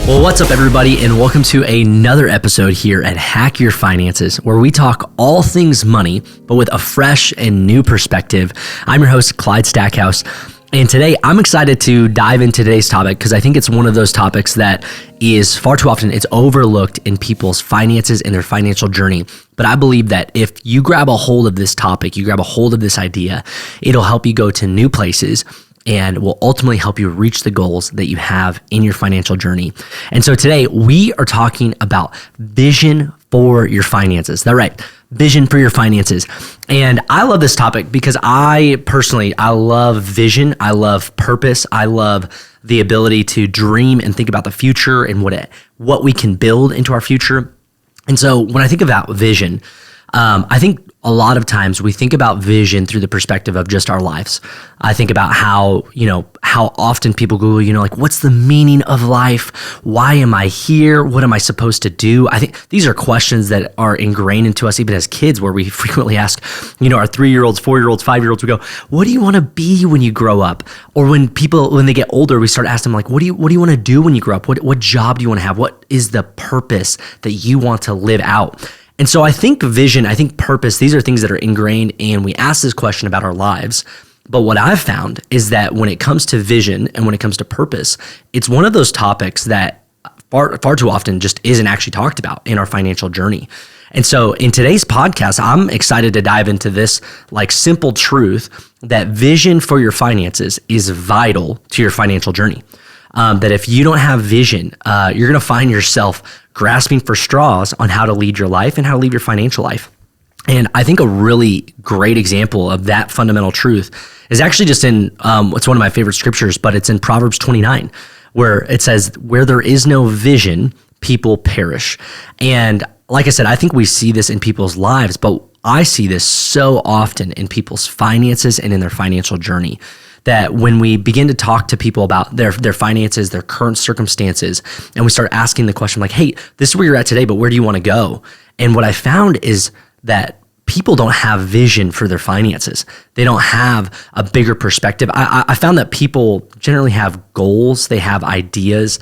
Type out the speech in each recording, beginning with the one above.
Well, what's up, everybody, and welcome to another episode here at Hack Your Finances, where we talk all things money, but with a fresh and new perspective. I'm your host, Clyde Stackhouse, and today I'm excited to dive into today's topic because I think it's one of those topics that is far too often it's overlooked in people's finances and their financial journey. But I believe that if you grab a hold of this topic, you grab a hold of this idea, it'll help you go to new places and will ultimately help you reach the goals that you have in your financial journey. And so today we are talking about vision for your finances. That's right, vision for your finances. And I love this topic because I love vision. I love purpose. I love the ability to dream and think about the future and what we can build into our future. And so when I think about vision, I think a lot of times we think about vision through the perspective of just our lives. I think about how often people go, like, what's the meaning of life? Why am I here? What am I supposed to do? I think these are questions that are ingrained into us even as kids, where we frequently ask, our 3-year-olds, 4-year-olds, 5-year-olds, we go, what do you want to be when you grow up? Or when they get older, we start asking them, like, what do you want to do when you grow up? What job do you want to have? What is the purpose that you want to live out? And so I think vision, I think purpose, these are things that are ingrained, and we ask this question about our lives. But what I've found is that when it comes to vision and when it comes to purpose, it's one of those topics that far too often just isn't actually talked about in our financial journey. And so in today's podcast, I'm excited to dive into this simple truth that vision for your finances is vital to your financial journey. That if you don't have vision, you're going to find yourself grasping for straws on how to lead your life and how to lead your financial life. And I think a really great example of that fundamental truth is actually just in, it's one of my favorite scriptures, but it's in Proverbs 29, where it says, where there is no vision, people perish. And like I said, I think we see this in people's lives, but I see this so often in people's finances and in their financial journey. That when we begin to talk to people about their finances, their current circumstances, and we start asking the question like, hey, this is where you're at today, but where do you want to go? And what I found is that people don't have vision for their finances. They don't have a bigger perspective. I found that people generally have goals. They have ideas.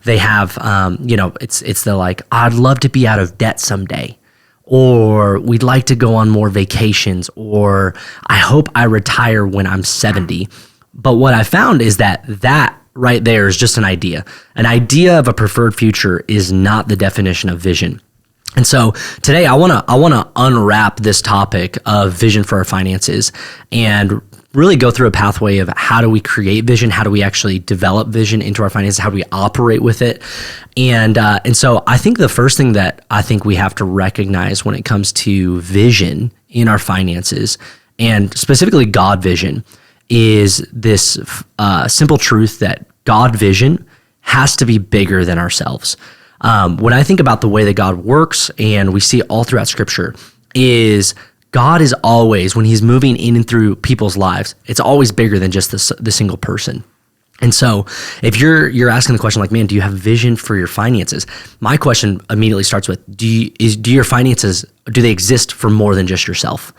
They have, it's the like, I'd love to be out of debt someday. Or we'd like to go on more vacations, or I hope I retire when I'm 70. But what I found is that right there is just an idea. An idea of a preferred future is not the definition of vision. And so today I want to unwrap this topic of vision for our finances and really go through a pathway of how do we create vision, how do we actually develop vision into our finances, how do we operate with it. And so I think the first thing that I think we have to recognize when it comes to vision in our finances, and specifically God vision, is this simple truth that God vision has to be bigger than ourselves. When I think about the way that God works, and we see it all throughout Scripture, is God is always, when he's moving in and through people's lives, it's always bigger than just the single person. And so if you're asking the question like, man, do you have vision for your finances? My question immediately starts with, do your finances, do they exist for more than just yourself?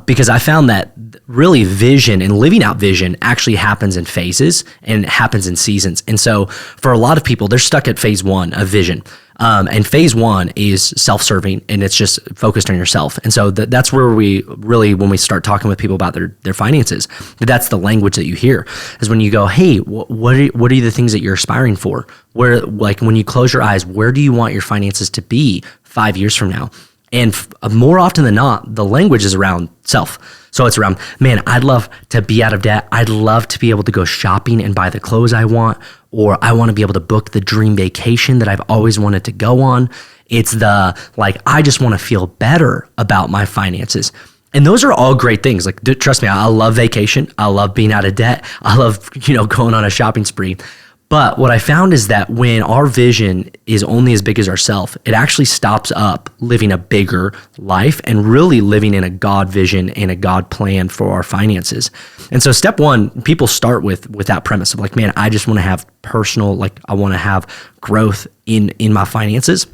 Because I found that really vision and living out vision actually happens in phases and it happens in seasons. And so for a lot of people, they're stuck at phase 1 of vision. And phase 1 is self-serving, and it's just focused on yourself. And so that's where we really, when we start talking with people about their finances, that's the language that you hear, is when you go, hey, what are the things that you're aspiring for? Where, like, when you close your eyes, where do you want your finances to be 5 years from now? And more often than not, the language is around self. So it's around, man, I'd love to be out of debt. I'd love to be able to go shopping and buy the clothes I want, or I want to be able to book the dream vacation that I've always wanted to go on. It's I just want to feel better about my finances. And those are all great things. Like, trust me, I love vacation. I love being out of debt. I love, going on a shopping spree. But what I found is that when our vision is only as big as ourselves, it actually stops up living a bigger life and really living in a God vision and a God plan for our finances. And so step 1, people start with that premise of like, man, I just want to have personal, I want to have growth in my finances.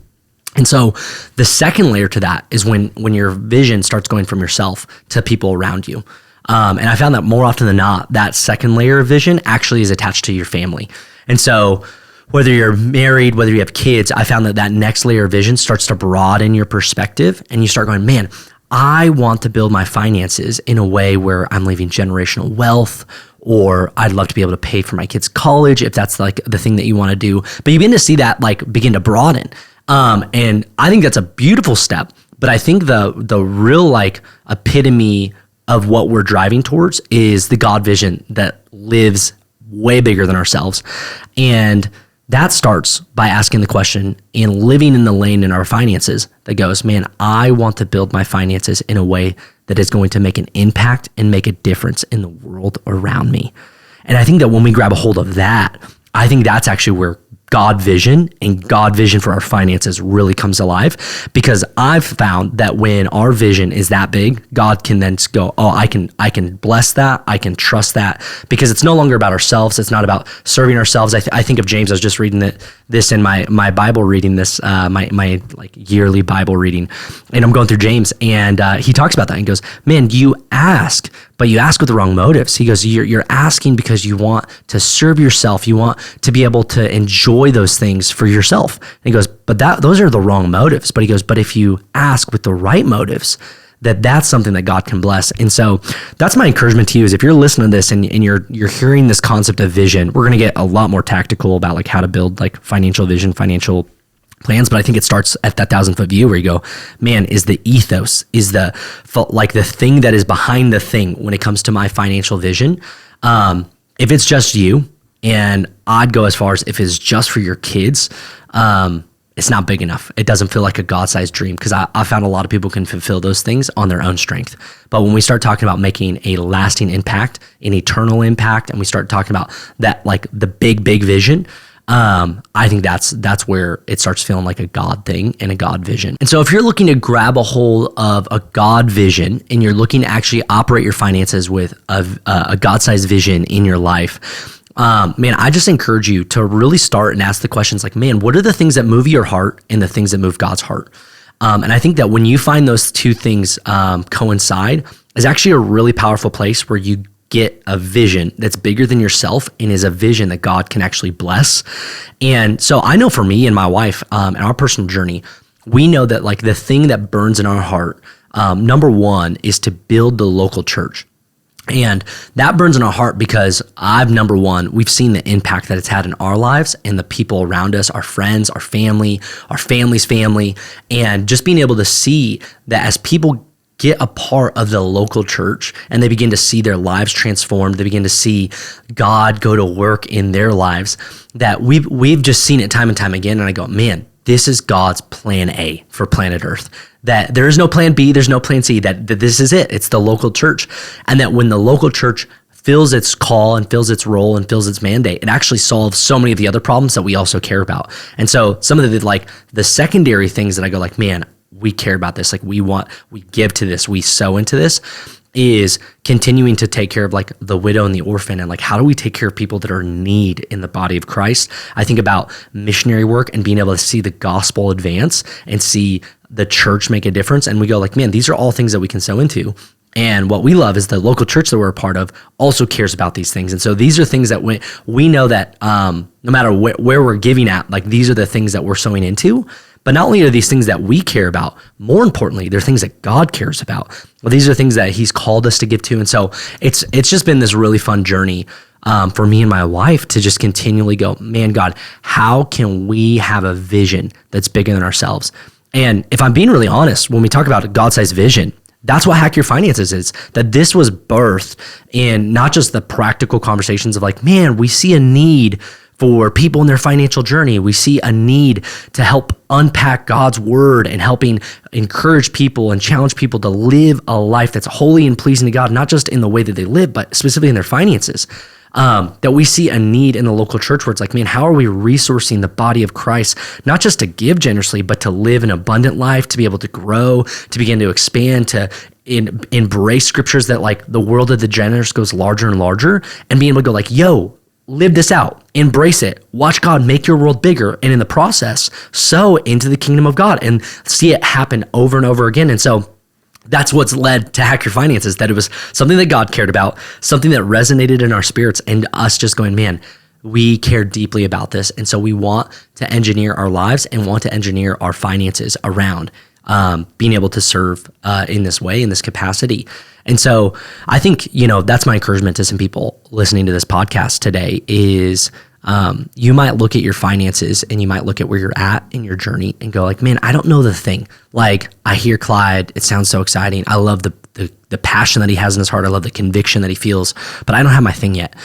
And so the second layer to that is when your vision starts going from yourself to people around you. And I found that more often than not, that second layer of vision actually is attached to your family. And so whether you're married, whether you have kids, I found that next layer of vision starts to broaden your perspective, and you start going, man, I want to build my finances in a way where I'm leaving generational wealth, or I'd love to be able to pay for my kids' college if that's like the thing that you want to do. But you begin to see that like begin to broaden. And I think that's a beautiful step. But I think the real like epitome of what we're driving towards is the God vision that lives way bigger than ourselves. And that starts by asking the question and living in the lane in our finances that goes, man, I want to build my finances in a way that is going to make an impact and make a difference in the world around me. And I think that when we grab a hold of that, I think that's actually where God vision and God vision for our finances really comes alive, because I've found that when our vision is that big, God can then go, oh, I can bless that. I can trust that, because it's no longer about ourselves. It's not about serving ourselves. I think of James. I was just reading this in my Bible reading, my like yearly Bible reading, and I'm going through James, and he talks about that and goes, man, you ask, but you ask with the wrong motives. He goes, you're asking because you want to serve yourself. You want to be able to enjoy those things for yourself. And he goes, but those are the wrong motives. But he goes, but if you ask with the right motives, that's something that God can bless. And so that's my encouragement to you, is if you're listening to this and you're hearing this concept of vision, we're going to get a lot more tactical about like how to build like financial vision, financial plans. But I think it starts at that 1,000-foot view where you go, man, is the ethos, is the thing that is behind the thing when it comes to my financial vision. If it's just you, and I'd go as far as if it's just for your kids, it's not big enough. It doesn't feel like a God-sized dream, because I found a lot of people can fulfill those things on their own strength. But when we start talking about making a lasting impact, an eternal impact, and we start talking about that, like the big vision, I think that's where it starts feeling like a God thing and a God vision. And so if you're looking to grab a hold of a God vision and you're looking to actually operate your finances with a God-sized vision in your life, man, I just encourage you to really start and ask the questions like, man, what are the things that move your heart and the things that move God's heart? And I think that when you find those two things coincide, is actually a really powerful place where you get a vision that's bigger than yourself and is a vision that God can actually bless. And so I know for me and my wife, in our personal journey, we know that like the thing that burns in our heart, number one, is to build the local church. And that burns in our heart because number one, we've seen the impact that it's had in our lives and the people around us, our friends, our family, our family's family, and just being able to see that as people get a part of the local church and they begin to see their lives transformed, they begin to see God go to work in their lives, that we've just seen it time and time again. And I go, man, this is God's plan A for planet Earth. That there is no plan B, there's no plan C, that this is it. It's the local church. And that when the local church fills its call and fills its role and fills its mandate, it actually solves so many of the other problems that we also care about. And so some of the secondary things that I go like, man, we care about this, like we give to this, we sow into this, is continuing to take care of like the widow and the orphan, and like how do we take care of people that are in need in the body of Christ. I think about missionary work and being able to see the gospel advance and see the church make a difference, and we go like, man, these are all things that we can sow into. And what we love is the local church that we're a part of also cares about these things. And so these are things that we know that no matter where we're giving at, like these are the things that we're sowing into. But not only are these things that we care about, more importantly, they're things that God cares about. Well, these are things that he's called us to give to. And so it's just been this really fun journey for me and my wife to just continually go, man, God, how can we have a vision that's bigger than ourselves? And if I'm being really honest, when we talk about a God-sized vision, that's what Hack Your Finances is, that this was birthed in not just the practical conversations of like, man, we see a need for people in their financial journey. We see a need to help unpack God's word and helping encourage people and challenge people to live a life that's holy and pleasing to God, not just in the way that they live, but specifically in their finances. That we see a need in the local church where it's like, man, how are we resourcing the body of Christ, not just to give generously, but to live an abundant life, to be able to grow, to begin to expand, to embrace scriptures that like the world of the generous goes larger and larger, and being able to go like, yo, live this out, embrace it, watch God make your world bigger, and in the process, sow into the kingdom of God and see it happen over and over again. And so that's what's led to Hack Your Finances, that it was something that God cared about, something that resonated in our spirits, and us just going, man, we care deeply about this. And so we want to engineer our lives and want to engineer our finances around being able to serve in this way, in this capacity. And so I think, that's my encouragement to some people listening to this podcast today is you might look at your finances and you might look at where you're at in your journey and go like, man, I don't know the thing. Like I hear Clyde, it sounds so exciting. I love the passion that he has in his heart. I love the conviction that he feels, but I don't have my thing yet.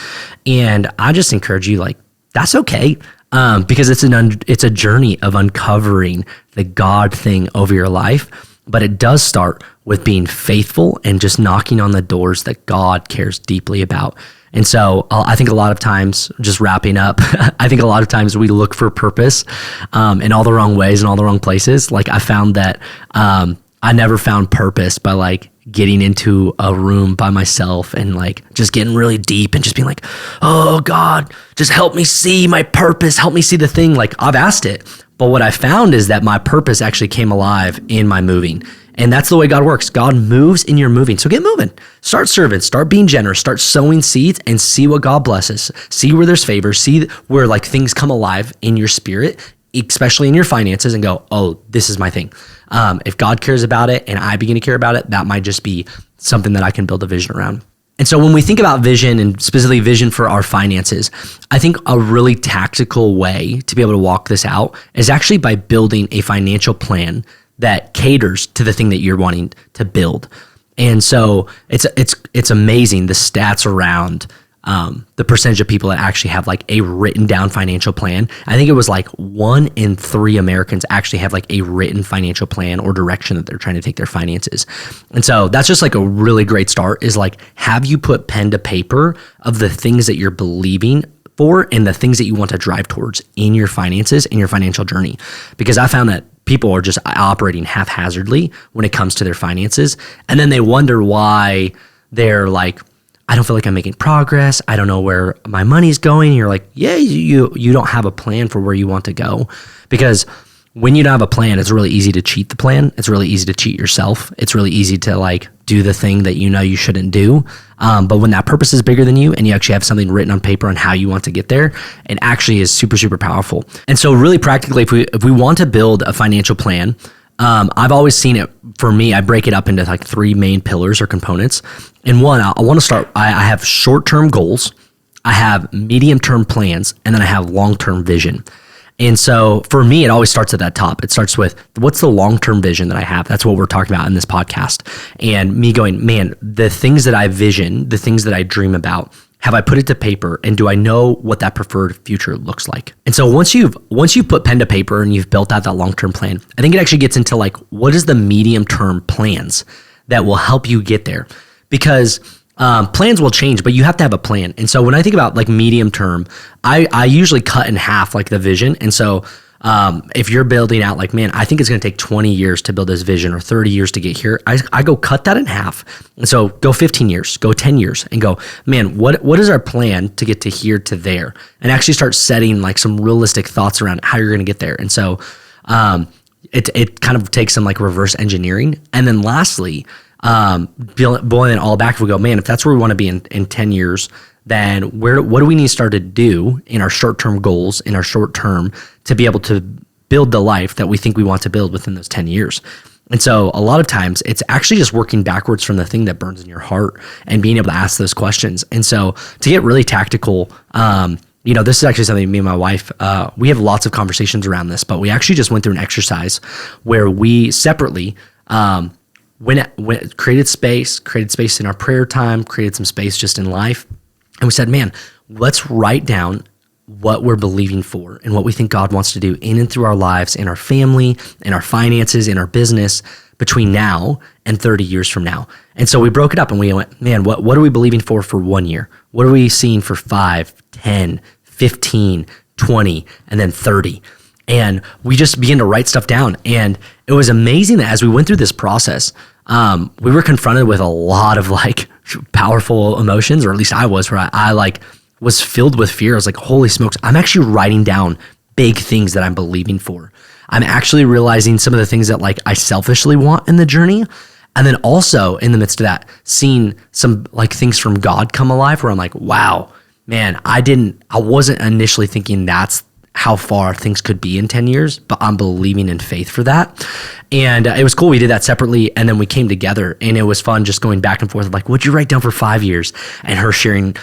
And I just encourage you, like, that's okay. Because it's a journey of uncovering the God thing over your life, but it does start with being faithful and just knocking on the doors that God cares deeply about. And so I think a lot of times, just wrapping up, I think a lot of times we look for purpose in all the wrong ways and all the wrong places. Like I found that I never found purpose by like getting into a room by myself and like just getting really deep and just being like, oh God, just help me see my purpose. Help me see the thing. Like I've asked it. But what I found is that my purpose actually came alive in my moving. And that's the way God works. God moves in your moving. So get moving. Start serving. Start being generous. Start sowing seeds and see what God blesses. See where there's favor. See where like things come alive in your spirit, especially in your finances, and go, oh, this is my thing. If God cares about it and I begin to care about it, that might just be something that I can build a vision around. And so when we think about vision and specifically vision for our finances, I think a really tactical way to be able to walk this out is actually by building a financial plan that caters to the thing that you're wanting to build. And so it's amazing the stats around the percentage of people that actually have like a written down financial plan. I think it was like 1 in 3 Americans actually have like a written financial plan or direction that they're trying to take their finances. And so that's just like a really great start is like, have you put pen to paper of the things that you're believing for and the things that you want to drive towards in your finances, in your financial journey? Because I found that people are just operating haphazardly when it comes to their finances. And then they wonder why they're like, I don't feel like I'm making progress. I don't know where my money's going. And you're like, yeah, you don't have a plan for where you want to go. Because when you don't have a plan, it's really easy to cheat the plan. It's really easy to cheat yourself. It's really easy to like do the thing that you shouldn't do. But when that purpose is bigger than you and you actually have something written on paper on how you want to get there, it actually is super, super powerful. And so really practically, if we want to build a financial plan, I've always seen it, for me, I break it up into like 3 main pillars or components. And one, I want to start, I have short-term goals, I have medium-term plans, and then I have long-term vision. And so for me, it always starts at that top. It starts with, what's the long-term vision that I have? That's what we're talking about in this podcast. And me going, man, the things that I vision, the things that I dream about, have I put it to paper, and do I know what that preferred future looks like? And so once you've put pen to paper and you've built out that long-term plan, I think it actually gets into like, what is the medium-term plans that will help you get there? Because plans will change, but you have to have a plan. And so when I think about like medium-term, I usually cut in half like the vision. And so if you're building out like, man, I think it's going to take 20 years to build this vision or 30 years to get here, I go cut that in half. And so go 15 years, go 10 years and go, man, what is our plan to get to here to there? And actually start setting like some realistic thoughts around how you're going to get there. And so it kind of takes some like reverse engineering. And then lastly, boiling it all back, if we go, man, if that's where we want to be in 10 years, then what do we need to start to do in our short-term goals, in our short term, to be able to build the life that we think we want to build within those 10 years? And so a lot of times it's actually just working backwards from the thing that burns in your heart and being able to ask those questions. And so to get really tactical, this is actually something me and my wife, we have lots of conversations around this, but we actually just went through an exercise where we separately created space in our prayer time, created some space just in life. And we said, man, let's write down what we're believing for and what we think God wants to do in and through our lives, in our family, in our finances, in our business between now and 30 years from now. And so we broke it up and we went, man, what are we believing for 1 year? What are we seeing for 5, 10, 15, 20, and then 30? And we just began to write stuff down. And it was amazing that as we went through this process, we were confronted with a lot of like powerful emotions, or at least I was, where I like was filled with fear. I was like, holy smokes, I'm actually writing down big things that I'm believing for. I'm actually realizing some of the things that like I selfishly want in the journey. And then also in the midst of that, seeing some like things from God come alive where I'm like, wow, man, I wasn't initially thinking that's how far things could be in 10 years, but I'm believing in faith for that. And it was cool. We did that separately, and then we came together, and it was fun just going back and forth, like, what'd you write down for 5 years? And her sharing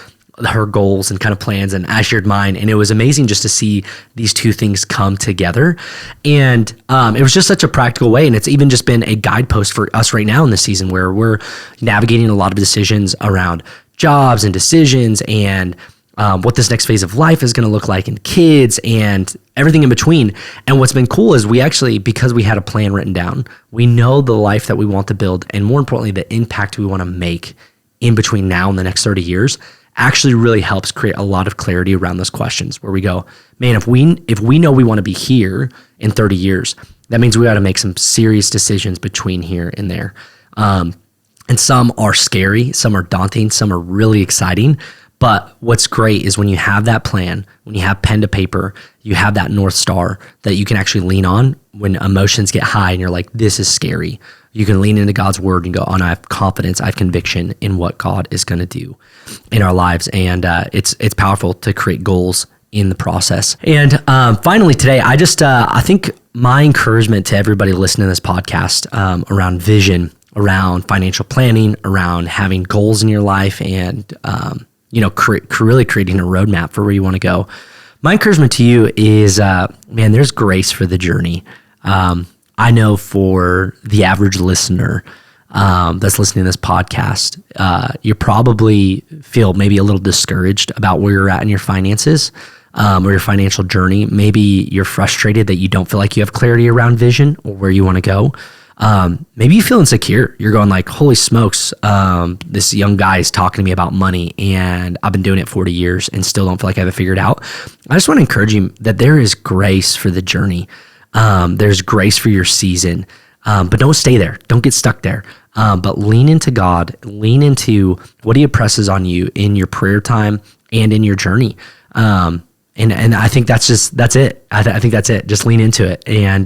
her goals and kind of plans, and I shared mine. And it was amazing just to see these two things come together. And it was just such a practical way. And it's even just been a guidepost for us right now in this season where we're navigating a lot of decisions around jobs and decisions and what this next phase of life is going to look like, and kids and everything in between. And what's been cool is we actually, because we had a plan written down, we know the life that we want to build, and more importantly, the impact we want to make in between now and the next 30 years actually really helps create a lot of clarity around those questions, where we go, man, if we know we want to be here in 30 years, that means we got to make some serious decisions between here and there. And some are scary, some are daunting, some are really exciting. But what's great is when you have that plan, when you have pen to paper, you have that North Star that you can actually lean on when emotions get high and you're like, this is scary. You can lean into God's word and go, oh, no, I have confidence, I have conviction in what God is going to do in our lives. And it's powerful to create goals in the process. And finally today, I think my encouragement to everybody listening to this podcast around vision, around financial planning, around having goals in your life, and really creating a roadmap for where you want to go. My encouragement to you is, man, there's grace for the journey. I know for the average listener that's listening to this podcast, you probably feel maybe a little discouraged about where you're at in your finances or your financial journey. Maybe you're frustrated that you don't feel like you have clarity around vision or where you want to go. Maybe you feel insecure. You're going like, holy smokes, this young guy is talking to me about money and I've been doing it 40 years and still don't feel like I have it figured out. I just want to encourage you that there is grace for the journey. There's grace for your season, but don't stay there. Don't get stuck there. But lean into God, lean into what he impresses on you in your prayer time and in your journey. And I think that's it. I think that's it. Just lean into it. And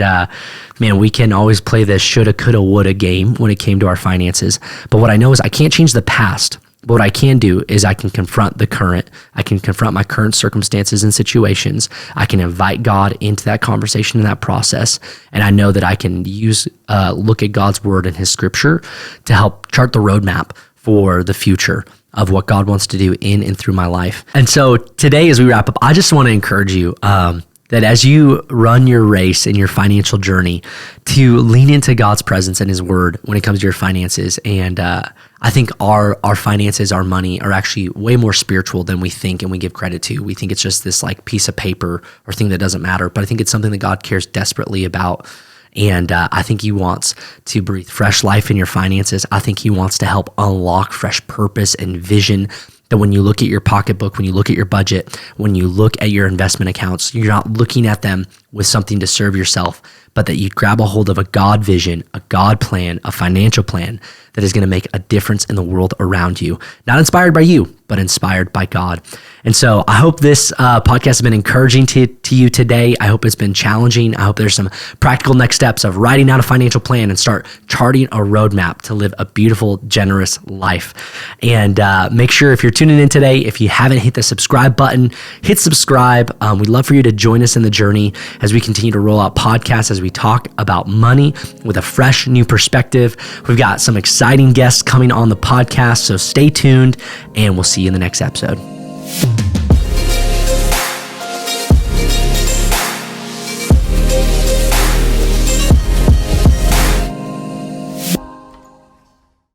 man, we can always play this shoulda, coulda, woulda game when it came to our finances. But what I know is I can't change the past. But what I can do is I can confront the current. I can confront my current circumstances and situations. I can invite God into that conversation and that process. And I know that I can look at God's word and his scripture to help chart the roadmap for the future of what God wants to do in and through my life. And so today, as we wrap up, I just want to encourage you that as you run your race in your financial journey, to lean into God's presence and his word when it comes to your finances. And I think our finances, our money are actually way more spiritual than we think and we give credit to. We think it's just this like piece of paper or thing that doesn't matter, but I think it's something that God cares desperately about. And I think he wants to breathe fresh life in your finances. I think he wants to help unlock fresh purpose and vision, that when you look at your pocketbook, when you look at your budget, when you look at your investment accounts, you're not looking at them with something to serve yourself, but that you grab a hold of a God vision, a God plan, a financial plan that is going to make a difference in the world around you. Not inspired by you, but inspired by God. And so I hope this podcast has been encouraging to you today. I hope it's been challenging. I hope there's some practical next steps of writing out a financial plan and start charting a roadmap to live a beautiful, generous life. And make sure if you're tuning in today, if you haven't hit the subscribe button, hit subscribe. We'd love for you to join us in the journey as we continue to roll out podcasts, as we talk about money with a fresh new perspective. We've got some exciting guests coming on the podcast, so stay tuned and we'll see you in the next episode.